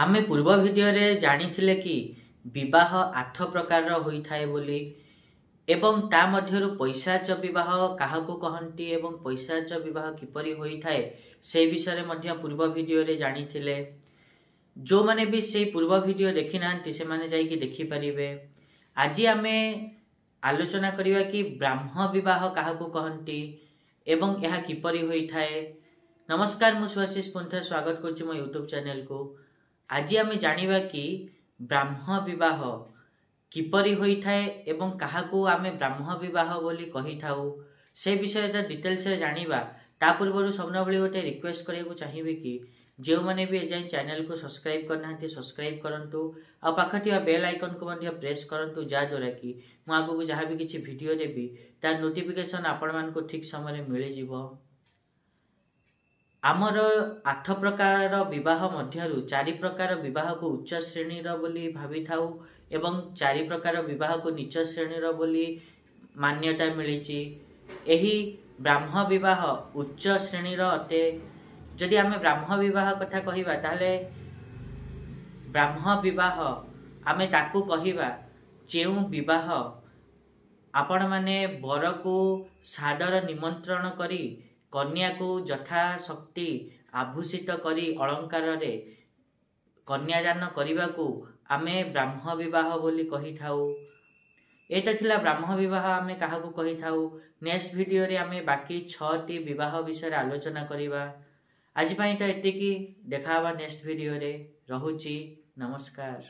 आमे पूर्व भिडियो रे जानिथिले कि विवाह 8 प्रकार होइथाय बोली एवं ता मध्यरु पैशाच विवाह काहाकू कहंती एवं पैशाच विवाह किपरि होइथाय से विषय रे मध्य पूर्व भिडियो रे जानिथिले। जो माने भी से पूर्व भिडियो देखि नांती से माने जाई कि देखि परिबे। आज आमे आलोचना करिवा कि ब्राह्म विवाह काहाकू कहंती एवं यह किपरि होइथाय। नमस्कार, मु सुभाषिष पंथा स्वागत करछि मो YouTube चैनल को। आज आमे जानिबा कि ब्राह्म विवाह किपरि होइथाय एवं काहाकू आमे ब्राह्म विवाह बोली कहि थाउ से विषय डिटेल्स रे जानिबा। ता पूर्व सबना भली गोटे रिक्वेस्ट करिया चाहिबे कि जो माने भी एजाई चैनल को सब्सक्राइब करना सब्सक्राइब करंतु आ पाखथिया बेल आइकन को मध्य प्रेस करंतु जा द्वारा कि मु आगु को जहां भी किछि वीडियो देबी ता नोटिफिकेशन आपण मान को ठीक समय रे मिलि जिवो। आमर 8 प्रकार विवाह मध्यरु 4 प्रकार विवाह को उच्च श्रेणी रो बोली भाबी थाउ एवं 4 प्रकार विवाह को नीच श्रेणी रो बोली मान्यता मिलिछि। एही ब्राह्म विवाह उच्च श्रेणी रो अते। जदि आमे ब्राह्म विवाह कथा कहिबा ताले ब्राह्म विवाह आमे ताकू कहिबा जेउ विवाह आपण माने बर को सादर निमंत्रण करी कन्या को यथा शक्ति आभूषित करी अलंकार रे कन्यादान करने को आमे ब्राह्म विवाह बोली कहि थाउ। एटा थिला ब्राह्म विवाह आमे काहाकू कहि थाउ। नेक्स्ट वीडियो रे आमे बाकी 6 टी विवाह विषय आलोचना करिबा। आज पई तो एतिकी, देखाबा नेक्स्ट वीडियो रे। रहुची, नमस्कार।